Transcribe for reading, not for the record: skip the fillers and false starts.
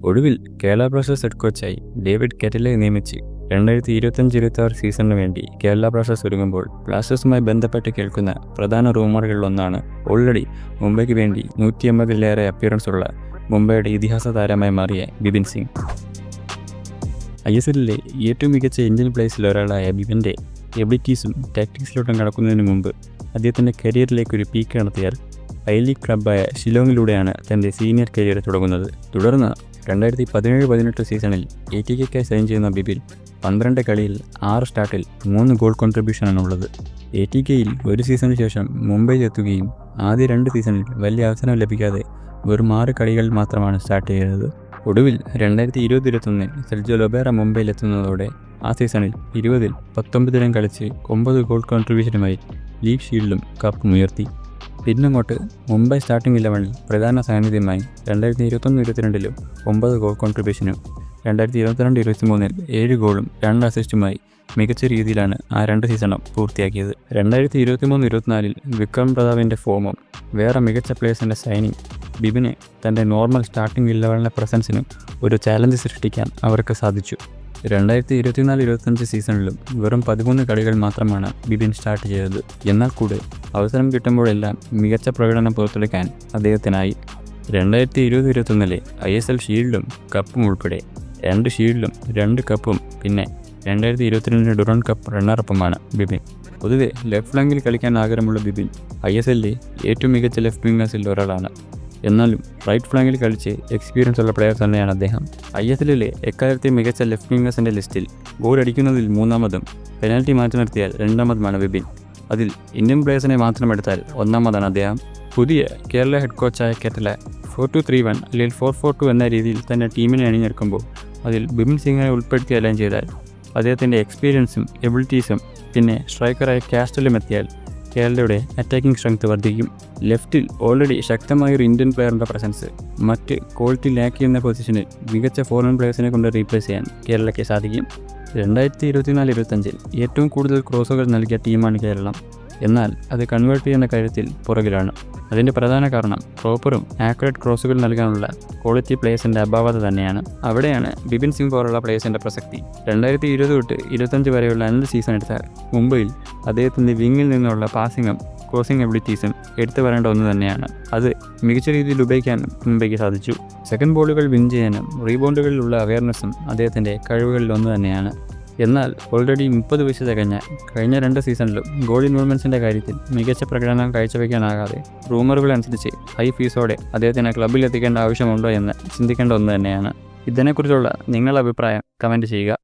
ഒടുവിൽ Kerala Blasters head കോച്ചായി David കെറ്റലെ നിയമിച്ച് 2025-26 സീസണിന് വേണ്ടി കേരള ബ്ലാസ്റ്റേഴ്സ് ഒരുങ്ങുമ്പോൾ ബ്ലാസ്റ്റേഴ്സുമായി ബന്ധപ്പെട്ട് കേൾക്കുന്ന പ്രധാന റൂമറുകളിലൊന്നാണ് ഓൾറെഡി മുംബൈക്ക് വേണ്ടി 180-ലേറെ അപ്പിയറൻസ് ഉള്ള മുംബൈയുടെ ഇതിഹാസ താരമായി മാറിയ ബിപിൻ സിംഗ്. ISLലെ ഏറ്റവും മികച്ച ഇന്ത്യൻ പ്ലേയേഴ്സിൽ ഒരാളായ ബിപിൻ്റെ എബിലിറ്റീസും ടാക്ടിക്സിലോട്ടും കടക്കുന്നതിന് മുമ്പ് അദ്ദേഹത്തിൻ്റെ കരിയറിലേക്കൊരു പീക്ക് നടത്തിയാൽ ഐ ലീഗ് ക്ലബ്ബായ ഷിലോങ്ങിലൂടെയാണ് തൻ്റെ സീനിയർ കരിയർ തുടങ്ങുന്നത്. തുടർന്ന് 2017-18 സീസണിൽ ATKയ്ക്കായി സൈൻ ചെയ്യുന്ന ബിപിൻ 12 കളിയിൽ 6 സ്റ്റാർട്ടിൽ 3 ഗോൾ കോൺട്രിബ്യൂഷനാണുള്ളത്. ATKയിൽ ഒരു സീസണിന് ശേഷം മുംബൈയിലെത്തുകയും ആദ്യ 2 സീസണിൽ വലിയ അവസരം ലഭിക്കാതെ വെറും 6 കളികൾ മാത്രമാണ് സ്റ്റാർട്ട് ചെയ്തത്. ഒടുവിൽ 2020-21 സെർജിയോ ലൊബേറ മുംബൈയിലെത്തുന്നതോടെ ആ സീസണിൽ 20-ൽ 19 കളിച്ച് 9 ഗോൾ കോൺട്രിബ്യൂഷനുമായി ലീഗ് ഷീൽഡും കപ്പും ഉയർത്തി. പിന്നങ്ങോട്ട് മുംബൈ സ്റ്റാർട്ടിംഗ് 11-ൽ പ്രധാന സാന്നിധ്യമായി 2021-22 9 ഗോൾ കോൺട്രിബ്യൂഷനും 2022-23 7 ഗോളും 2 അസിസ്റ്റുമായി മികച്ച രീതിയിലാണ് ആ 2 സീസണും പൂർത്തിയാക്കിയത്. 2023-24 വിക്രം പ്രതാപിൻ്റെ ഫോമും വേറെ മികച്ച പ്ലേയേഴ്സിൻ്റെ സൈനിങ് ബിപിനെ തൻ്റെ നോർമൽ സ്റ്റാർട്ടിംഗ് 11-ലെ പ്രസൻസിനും ഒരു ചാലഞ്ച് സൃഷ്ടിക്കാൻ അവർക്ക് സാധിച്ചു. 2024-25 സീസണിലും വെറും 13 കളികൾ മാത്രമാണ് ബിപിൻ സ്റ്റാർട്ട് ചെയ്തത്. എന്നാൽ കൂടെ അവസരം കിട്ടുമ്പോഴെല്ലാം മികച്ച പ്രകടനം പുറത്തെടുക്കാൻ അദ്ദേഹത്തിനായി. 2020-21 ISL ഷീൽഡും കപ്പും ഉൾപ്പെടെ 2 ഷീൽഡും 2 കപ്പും പിന്നെ 2022 ഡുറൻ കപ്പ് റണ്ണറപ്പുമാണ് ബിപിൻ. പൊതുവെ ലെഫ്റ്റ് ഫ്ലാങ്കിൽ കളിക്കാൻ ആഗ്രഹമുള്ള ബിപിൻ ISLലെ ഏറ്റവും മികച്ച ലെഫ്റ്റ് വിംഗേഴ്സിൽ ഒരാളാണ്. എന്നാലും റൈറ്റ് ഫ്ലാങ്കിൽ കളിച്ച് എക്സ്പീരിയൻസ് ഉള്ള പ്ലെയർ തന്നെയാണ് അദ്ദേഹം. ISLലെ എക്കാലത്തെ മികച്ച ലെഫ്റ്റ് വിംഗേഴ്സിൻ്റെ ലിസ്റ്റിൽ ഗോൾ അടിക്കുന്നതിൽ 3-മതും പെനാൽറ്റി മാറ്റി നിർത്തിയാൽ 2-മതുമാണ് ബിപിൻ. അതിൽ ഇന്ത്യൻ പ്ലേയേഴ്സിനെ മാത്രം എടുത്താൽ 1-മതാണ് അദ്ദേഹം. പുതിയ കേരള ഹെഡ് കോച്ചായ കെറ്റല 4-2-3-1 അല്ലെങ്കിൽ 4-4-2 എന്ന രീതിയിൽ തന്നെ ടീമിനെ അണിനിരക്കുമ്പോൾ അതിൽ ബിപിൻ സിംഗിനെ ഉൾപ്പെടുത്തി അലൈൻ ചെയ്താൽ അദ്ദേഹത്തിൻ്റെ എക്സ്പീരിയൻസും എബിലിറ്റീസും പിന്നെ സ്ട്രൈക്കറായ കാസ്റ്റലും എത്തിയാൽ കേരളയുടെ അറ്റാക്കിംഗ് സ്ട്രെങ്ത് വർദ്ധിക്കും. ലെഫ്റ്റിൽ ഓൾറെഡി ശക്തമായൊരു ഇന്ത്യൻ പ്ലെയറിൻ്റെ പ്രസൻസ് മറ്റ് ക്വാളിറ്റി ലാക്ക് ചെയ്യുന്ന പൊസിഷനിൽ മികച്ച ഫോറിൻ പ്ലെയേഴ്സിനെ കൊണ്ട് റീപ്ലേസ് ചെയ്യാൻ കേരളയ്ക്ക് സാധിക്കും. 2024-25 ഏറ്റവും കൂടുതൽ ക്രോസുകൾ നൽകിയ ടീമാണ് കേരളം. എന്നാൽ അത് കൺവേർട്ട് ചെയ്യുന്ന കാര്യത്തിൽ പുറകിലാണ്. അതിൻ്റെ പ്രധാന കാരണം പ്രോപ്പറും ആക്യുറേറ്റ് ക്രോസുകൾ നൽകാനുള്ള ക്വാളിറ്റി പ്ലേയേഴ്സിൻ്റെ അഭാവത തന്നെയാണ്. അവിടെയാണ് ബിപിൻ സിംഗ് പോലുള്ള പ്ലേയേഴ്സിൻ്റെ പ്രസക്തി. 2020-25 വരെയുള്ള 5 സീസൺ എടുത്താൽ മുംബൈയിൽ അദ്ദേഹത്തിൻ്റെ വിങ്ങിൽ നിന്നുള്ള പാസിങ്ങും ക്രോസിംഗ് എബിലിറ്റീസും എടുത്തു വരേണ്ട ഒന്ന് തന്നെയാണ്. അത് മികച്ച രീതിയിൽ ഉപയോഗിക്കാൻ മുംബൈക്ക് സാധിച്ചു. സെക്കൻഡ് ബോളുകൾ വിൻ ചെയ്യാനും റീബൗണ്ടുകളിലുള്ള അവയർനെസ്സും അദ്ദേഹത്തിൻ്റെ കഴിവുകളിൽ ഒന്ന് തന്നെയാണ്. എന്നാൽ ഓൾറെഡി 30 വയസ്സ് തികഞ്ഞ കഴിഞ്ഞ 2 സീസണിലും ഗോൾ ഇൻവോൾവ്മെൻറ്റ്സിൻ്റെ കാര്യത്തിൽ മികച്ച പ്രകടനം കാഴ്ചവെക്കാനാകാതെ റൂമറുകൾ അനുസരിച്ച് ഹൈ ഫീസോടെ അദ്ദേഹത്തിന് ക്ലബ്ബിൽ എത്തിക്കേണ്ട ആവശ്യമുണ്ടോ എന്ന് ചിന്തിക്കേണ്ട ഒന്ന് തന്നെയാണ്. ഇതിനെക്കുറിച്ചുള്ള നിങ്ങളുടെ അഭിപ്രായം കമൻറ്റ് ചെയ്യുക.